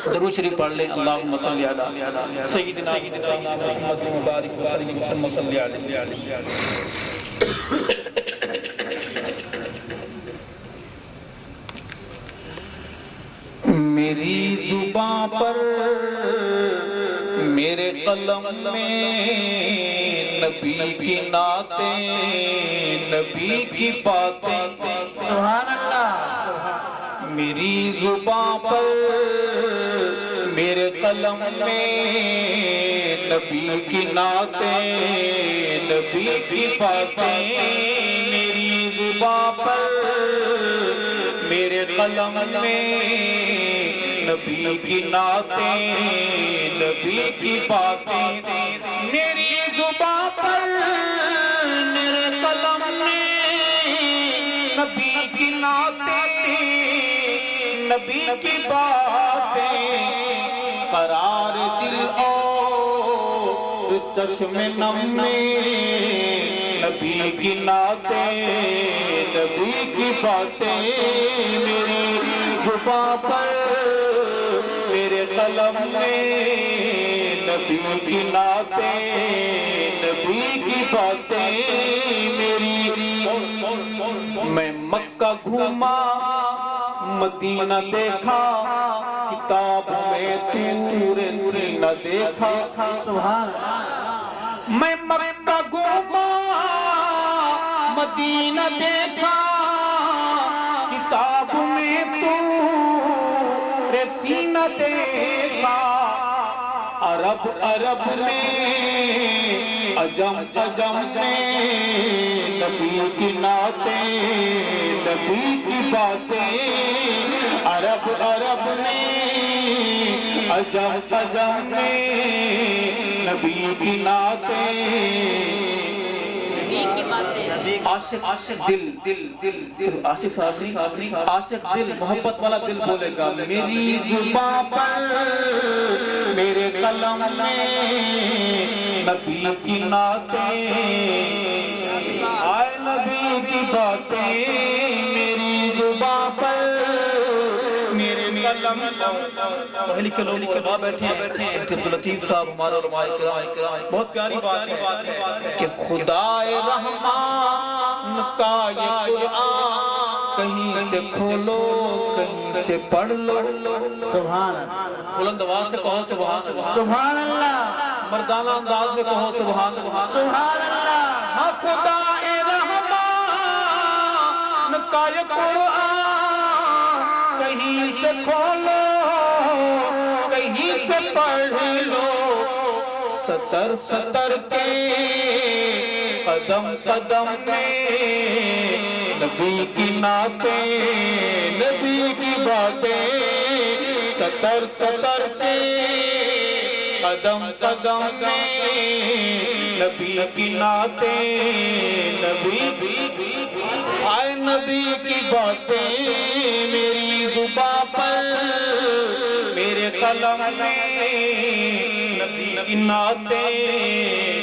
درود شریف پڑھ لیں اللہم صلی علی سیدنا محمد مبارک وسلم صلی علیہ میری زباں پر میرے قلم میں نبی کی نعتیں نبی کی باتیں سبحان اللہ میری زباں پر میرے قلم میں نبی کی نعتیں نبی کی باتیں میری زباں پر میرے قلم میں نبی کی نعتیں نبی کی باتیں میری زباں پر میرے قلم میں نبی کی نعتیں نبی کی باتیں قرار دل اور چشم نم میں نبی کی نعتیں نبی کی باتیں میری زباں پر میرے قلم میں نبی کی نعتیں نبی کی باتیں میری میں مکہ گھوما مدینہ دیکھا کتاب میں طور سینہ دیکھا سبحان اللہ میں مکہ گھوما مدینہ دیکھا کتاب میں طور سینہ دیکھا عرب عرب میں عجم عجم میں نبی کی نعتیں نبی کی باتیں عرب عرب میں عجم عجم میں نبی کی نعتیں عاشق دل عاشق دل محبت والا دل بولے گا میری زباں پر میرے قلم میں نبی کی نعتیں آئے نبی کی باتیں میری زباں پر میرے قلم پہلی کے لوگ وہاں بیٹھے ہیں عبداللطیف صاحب ہمارے علماء کرام بہت پیاری بات ہے کہ خدائے رحمان کا یہ قرآن کہیں سے کھولو کہیں سے پڑھ لو سبحان اللہ بلند آواز سے کہو سبحان اللہ سبحان اللہ مردانہ انداز میں کہو سبحان اللہ سبحان اللہ ہاں خدائے رحمان کا یہ قرآن کہیں سے کھولو کہیں سے پڑھ لو سطر سطر کے قدم قدم میں نبی کی نعتیں نبی کی باتیں سطر سطر کے قدم قدم میں نبی کی نعتیں نبی آئے نبی کی باتیں میری زباں پر میرے قلم میں نبی کی نعتیں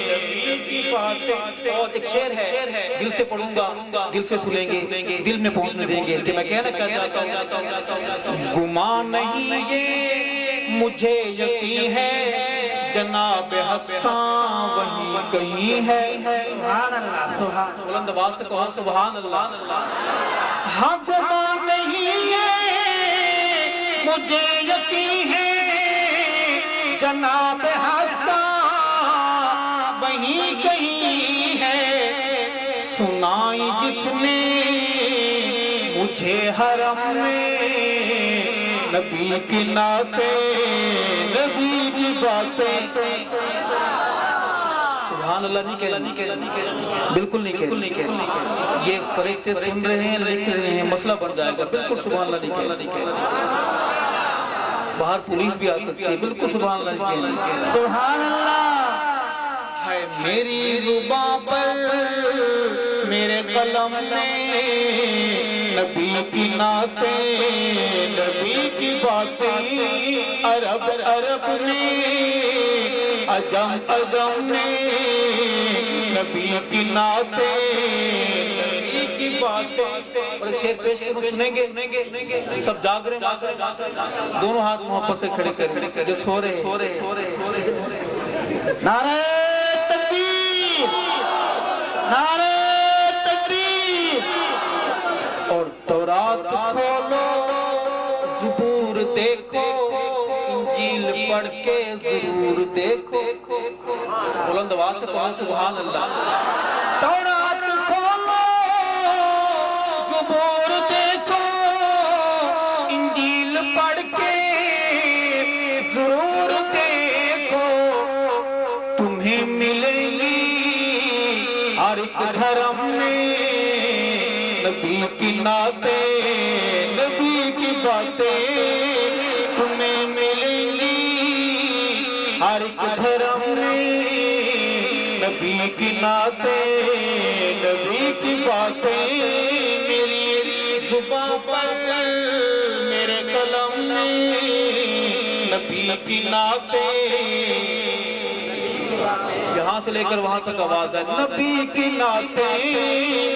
نبی کی باتیں اور ایک شعر ہے دل سے پڑھوں گا دل سے سنیں گے دل میں پہنچنے دیں گے کہ میں کہنا کیا چاہتا ہوں گمان نہیں یہ مجھے یقین ہے جناب حسان وہی کہیں ہے سبحان اللہ سبحان بلند آواز سے کہو سبحان اللہ ہاں گمان نہیں ہے مجھے یقین ہے جناب حسان وہی کہیں ہے سنائی جس نے مجھے حرم میں نبی کی نعتیں نبی کی باتیں سبحان اللہ نہیں کہہ بالکل نہیں کہہ یہ فرشتے سن رہے ہیں لکھ رہے ہیں مسئلہ بن جائے گا بالکل سبحان اللہ نہیں کہہ باہر پولیس بھی آ سکتی ہے بالکل سبحان اللہ نہیں کہہ سبحان اللہ ہے میری زباں پر میرے قلم میں نبی کی نعتیں نبی کی باتیں عرب عرب میں عجم عجم میں نبی کی نعتیں نبی کی باتیں اور میں شعر پیش کروں سنیں گے سب جاگ رہے ہیں دونوں ہاتھ محبت سے کھڑے کریں جو سو رہے نعرہ تکبیر نعرہ تکبیر اور تورات کھولو زبور دیکھو انجیل پڑھ کے ضرور دیکھو بلند آواز سے کہو سبحان اللہ تورات کھولو زبور دیکھو انجیل پڑھ کے ضرور دیکھو تمہیں ملیں گی ہر ایک دھرم میں نبی کی نعتیں نبی کی باتیں تمہیں ملیں گی ہر ایک دھرم میں نبی کی نعتیں نبی کی باتیں میری زبان پر میرے قلم میں نبی کی نعتیں یہاں سے لے کر وہاں تک آواز ہے نبی کی نعتیں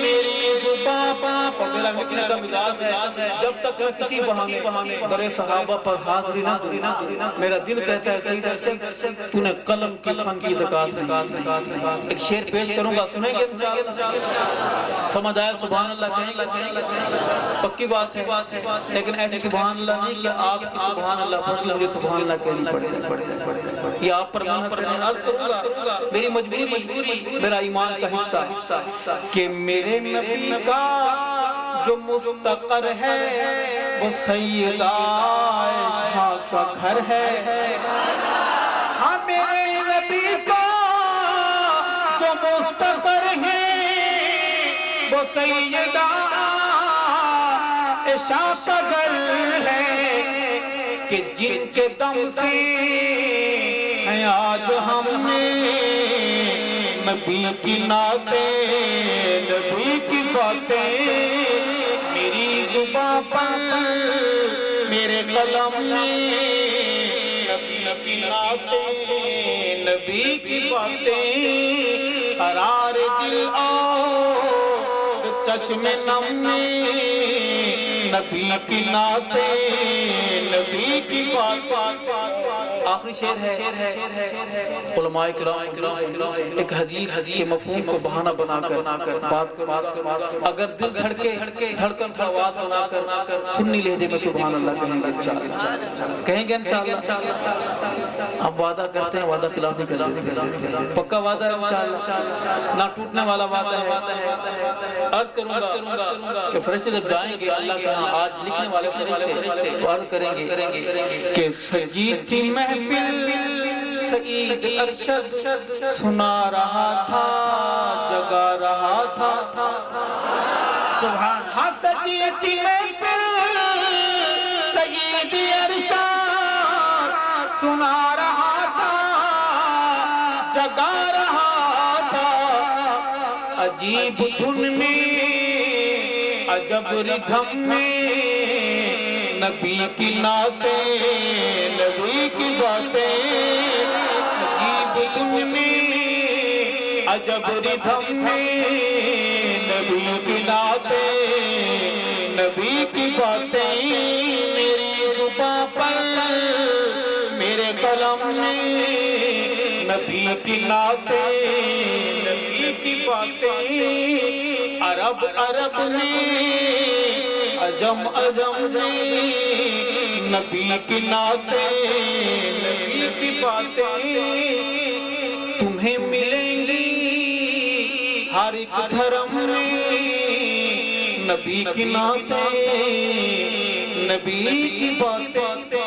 میری زبان پر میرا لکھنے کا مزاج ہے جب تک میں کسی بہانے برے صحابہ پر حاضری نہ دوں میرا دل کہتا ہے سید ارشد تو نے قلم کی فن کی زکات نہیں ایک شعر پیش کروں گا سنیں گے سمجھ آیا سبحان اللہ کہیں پکی بات ہے لیکن ایسی سبحان اللہ نہیں کہ آپ کی سبحان اللہ پڑھ کے مجھے سبحان اللہ کہنی پڑے یہ آپ پر محنت کرنے عرض کروں گا میری مجبوری میرا ایمان کا حصہ کہ میرے نبی کا جو مستقر ہے وہ سیدہ عائشہ کا گھر ہے ہاں میرے نبی کا جو مستقر ہے وہ سیدہ عائشہ کا گھر ہے کہ جن کے دم سے آج ہم نے نبی کی نعتیں نبی کی باتیں میری زبان پر میرے قلم میں نبی کی نعتیں نبی کی باتیں قرار دل اور چشم نم میں نبی کی نعتیں نبی کی باتیں آخری شعر ہے علماء کرام ایک حدیث کے مفہوم کو بہانہ بنا کر بات اگر دل دھڑکن کا آواز بنا کر سنی لہجے میں سبحان اللہ کہیں گے انشاءاللہ اب وعدہ کرتے ہیں وعدہ خلاف نہیں کرتے پکا وعدہ ہے انشاءاللہ نہ ٹوٹنے والا وعدہ ہے عرض کروں گا کہ فرشتے جب جائیں گے اللہ کے ہاں آج لکھنے والے فرشتے تو عرض کریں گے کہ سجی تھی محفل سعید ارشد سنا رہا تھا جگا رہا تھا سبحان ہاں سجی تھی محفل سعید ارشد سنا رہا تھا جگا رہا تھا عجیب دھن میں عجب ردھم میں نبی کی نعتیں نبی کی باتیں عجیب دھن میں عجب ردھم میں نبی کی نعتیں نبی کی باتیں میری زبان پر میرے قلم میں نبی کی نعتیں نبی کی باتیں عرب میں عجم میں نبی کی نعتیں نبی کی باتیں تمہیں ملیں گی ہر ایک دھرم میں نبی کی نعتیں نبی کی باتیں